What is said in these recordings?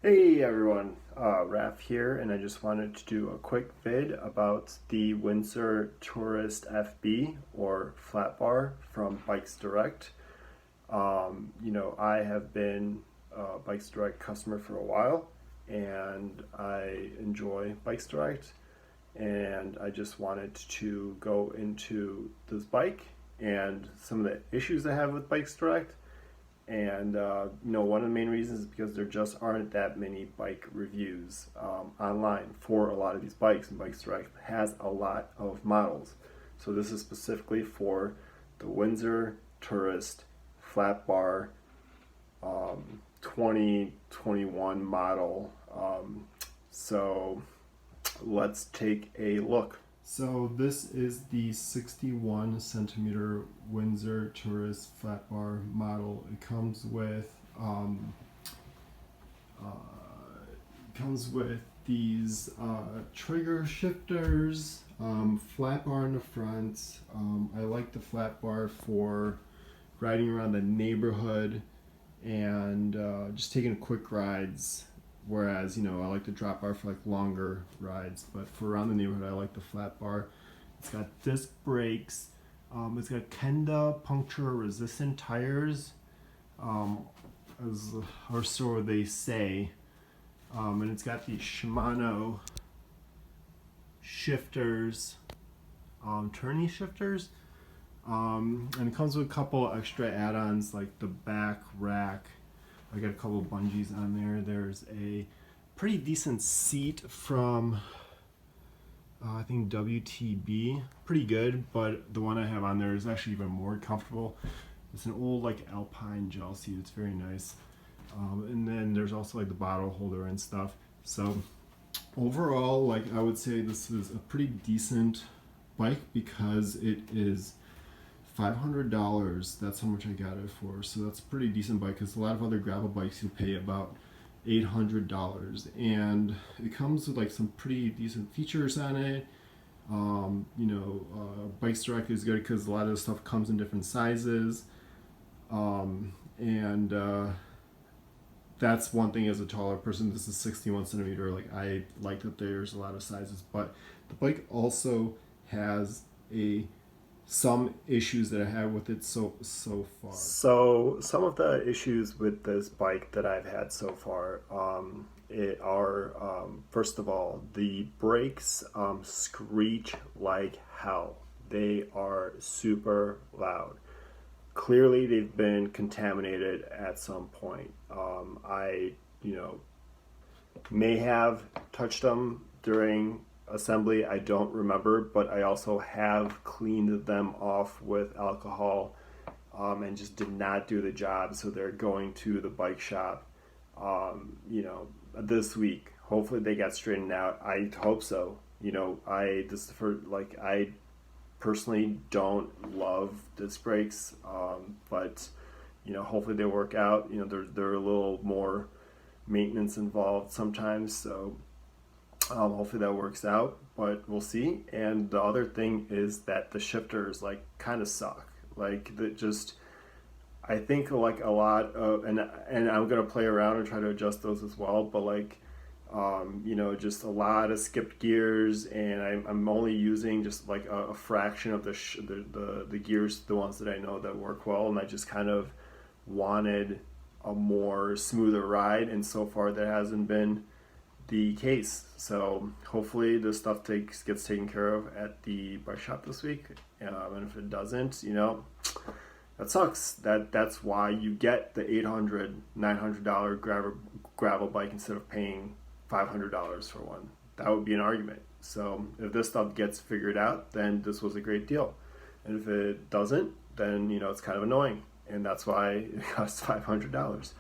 Hey everyone, Raph here, and I just wanted to do a quick vid about the Windsor Tourist FB or flat bar from Bikes Direct. I have been a Bikes Direct customer for a while, and I enjoy Bikes Direct, and I just wanted to go into this bike and some of the issues I have with Bikes Direct. And one of the main reasons is because there just aren't that many bike reviews online for a lot of these bikes, and Bikes Direct has a lot of models. So this is specifically for the Windsor Tourist flat bar 2021 model. So let's take a look. So this is the 61 centimeter Windsor Tourist flat bar model. It comes with these trigger shifters, flat bar in the front. I like the flat bar for riding around the neighborhood and just taking quick rides. Whereas, I like the drop bar for like longer rides, but for around the neighborhood, I like the flat bar. It's got disc brakes. It's got Kenda puncture resistant tires, or so they say. And it's got these Shimano shifters, tourney shifters. And it comes with a couple extra add-ons like the back rack. I got a couple of bungees on there. There's a pretty decent seat from I think WTB, pretty good, but the one I have on there is actually even more comfortable. It's an old like Alpine gel seat. It's very nice. And then there's also like the bottle holder and stuff. So overall, like I would say this is a pretty decent bike because it is $500. That's how much I got it for. So that's a pretty decent bike because a lot of other gravel bikes you'll pay about $800, and it comes with like some pretty decent features on it. Bikes Direct is good because a lot of the stuff comes in different sizes, and that's one thing as a taller person. This is 61 centimeter. Like I like that there's a lot of sizes, but the bike also has some issues that I have with it so far. So some of the issues with this bike that I've had so far are first of all, the brakes screech like hell. They are super loud. Clearly they've been contaminated at some point. I may have touched them during assembly, I don't remember, but I also have cleaned them off with alcohol and just did not do the job. So they're going to the bike shop this week. Hopefully they got straightened out. I hope so. I personally don't love disc brakes, but hopefully they work out. They're a little more maintenance involved sometimes, so hopefully that works out, but we'll see. And the other thing is that the shifters like kind of suck. Like that just, I think like a lot of, and I'm gonna play around and try to adjust those as well. But like, just a lot of skipped gears, and I'm only using just like a fraction of the gears, the ones that I know that work well, and I just kind of wanted a more smoother ride, and so far that hasn't been the case. So hopefully this stuff gets taken care of at the bike shop this week, and if it doesn't, that sucks. That's why you get the $800-900 gravel bike instead of paying $500 for one. That would be an argument. So if this stuff gets figured out, then this was a great deal, and if it doesn't, then it's kind of annoying, and that's why it costs $500.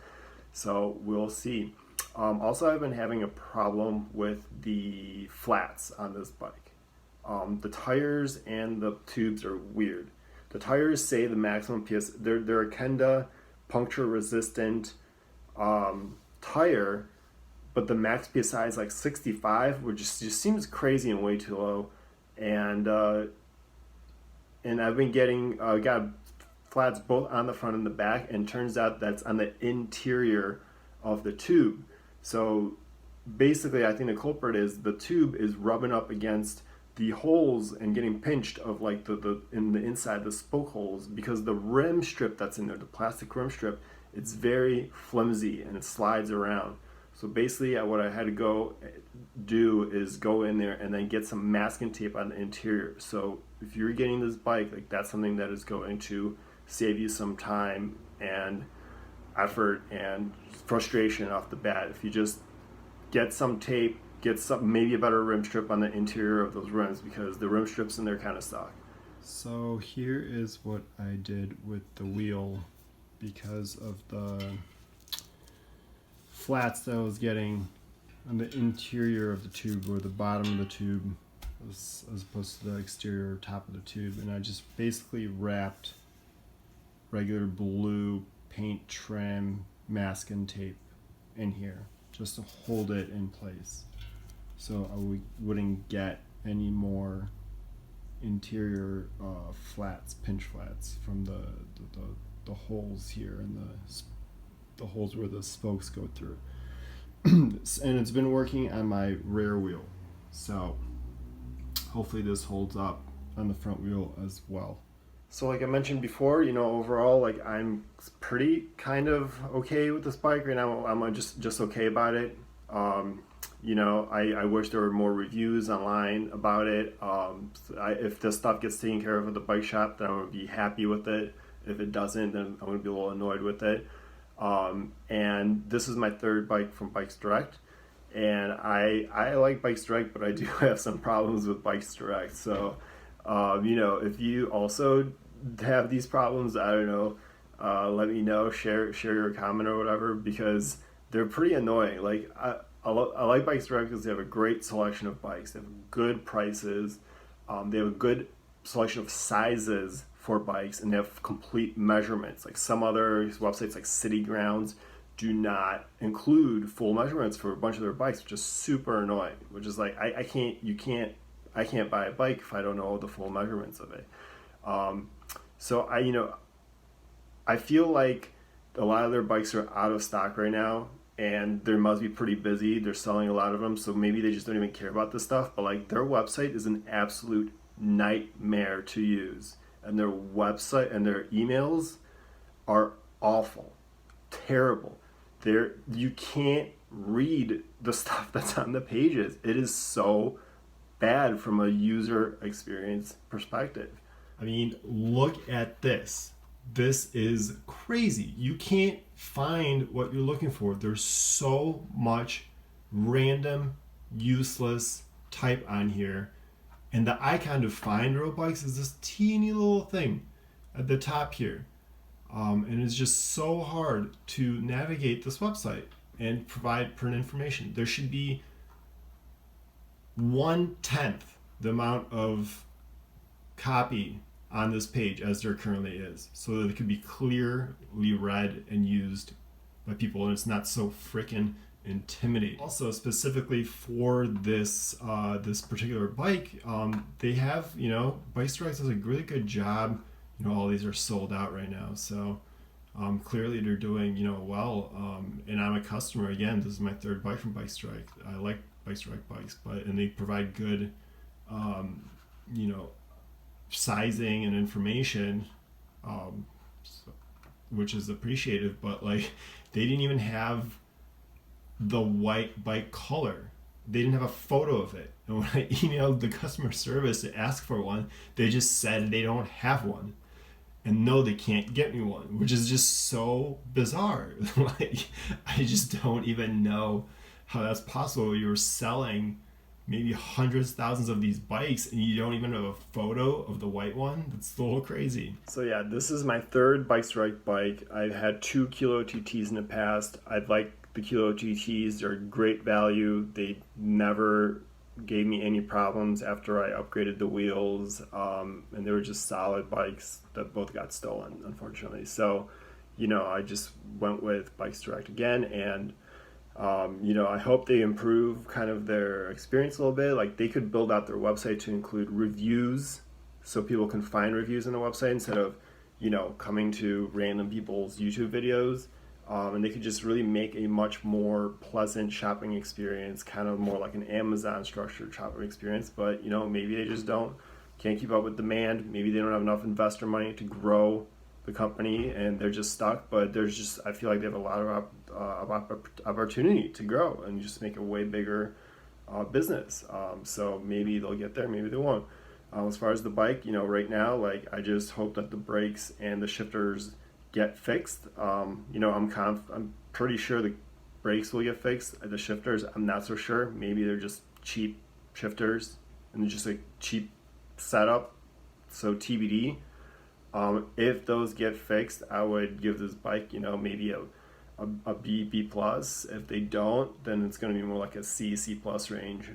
So we'll see. Also, I've been having a problem with the flats on this bike. The tires and the tubes are weird. The tires say the maximum PS. They're a Kenda puncture resistant tire, but the max PSI is like 65, which just seems crazy and way too low. And I've been getting got flats both on the front and the back, and turns out that's on the interior of the tube. So basically, I think the culprit is the tube is rubbing up against the holes and getting pinched of like the in the inside, the spoke holes, because the rim strip that's in there, the plastic rim strip, it's very flimsy and it slides around. So basically what I had to go do is go in there and then get some masking tape on the interior. So if you're getting this bike, like, that's something that is going to save you some time and effort and frustration off the bat. If you just get some tape, get some, maybe a better rim strip on the interior of those rims, because the rim strips in there kind of suck. So here is what I did with the wheel because of the flats that I was getting on the interior of the tube, or the bottom of the tube, as opposed to the exterior top of the tube. And I just basically wrapped regular blue paint trim masking tape in here just to hold it in place, so I wouldn't get any more interior flats, pinch flats from the holes here and the holes where the spokes go through. And it's been working on my rear wheel, so hopefully this holds up on the front wheel as well. So like I mentioned before, overall, like, I'm pretty kind of okay with this bike right now. I'm just okay about it. I wish there were more reviews online about it. If this stuff gets taken care of at the bike shop, then I'm going to be happy with it. If it doesn't, then I'm going to be a little annoyed with it. And this is my third bike from Bikes Direct. And I like Bikes Direct, but I do have some problems with Bikes Direct. So, if you also have these problems, I don't know, let me know, share your comment or whatever, because they're pretty annoying. Like, I like Bikes Direct because they have a great selection of bikes. They have good prices. They have a good selection of sizes for bikes, and they have complete measurements. Like, some other websites like City Grounds do not include full measurements for a bunch of their bikes, which is super annoying. Which is like, I can't buy a bike if I don't know the full measurements of it. So I feel like a lot of their bikes are out of stock right now, and they must be pretty busy. They're selling a lot of them, so maybe they just don't even care about this stuff. But like, their website is an absolute nightmare to use, and their website and their emails are awful, terrible. You can't read the stuff that's on the pages. It is so bad from a user experience perspective. I mean, look at this. This is crazy. You can't find what you're looking for. There's so much random, useless type on here. And the icon to find road bikes is this teeny little thing at the top here. And it's just so hard to navigate this website and provide print information. There should be 1/10 the amount of copy on this page as there currently is, so that it could be clearly read and used by people, and it's not so freaking intimidating. Also, specifically for this this particular bike, they have, Bikes Direct does a really good job. All these are sold out right now, so clearly they're doing well. And I'm a customer. Again, this is my third bike from Bikes Direct. I like Bikes Direct bikes, and they provide good sizing and information, which is appreciated. But like, they didn't even have the white bike color. They didn't have a photo of it, and when I emailed the customer service to ask for one, they just said they don't have one, and no, they can't get me one, which is just so bizarre. Like, I just don't even know how that's possible. You're selling maybe hundreds, thousands of these bikes, and you don't even have a photo of the white one. That's a little crazy. So yeah, this is my third Bikes Direct bike. I've had 2 Kilo TTs in the past. I like the Kilo TTs. They're great value. They never gave me any problems after I upgraded the wheels, and they were just solid bikes that both got stolen, unfortunately. So, I just went with Bikes Direct again, and I hope they improve kind of their experience a little bit. Like, they could build out their website to include reviews, so people can find reviews on the website instead of, coming to random people's YouTube videos. And they could just really make a much more pleasant shopping experience, kind of more like an Amazon structured shopping experience. But you know, maybe they just can't keep up with demand. Maybe they don't have enough investor money to grow the company, and they're just stuck. But I feel like they have a lot of opportunity to grow and just make a way bigger business. So maybe they'll get there, maybe they won't. As far as the bike, you know, right now, like I just hope that the brakes and the shifters get fixed. You know, I'm pretty sure the brakes will get fixed. The shifters, I'm not so sure. Maybe they're just cheap shifters and just a cheap setup. So TBD. If those get fixed, I would give this bike, you know, maybe a B plus. If they don't, then it's going to be more like a C plus range,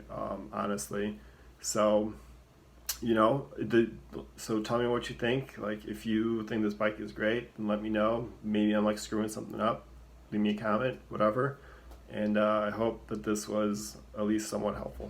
honestly. So, you know, so tell me what you think. Like, if you think this bike is great, then let me know. Maybe I'm like screwing something up. Leave me a comment, whatever. And I hope that this was at least somewhat helpful.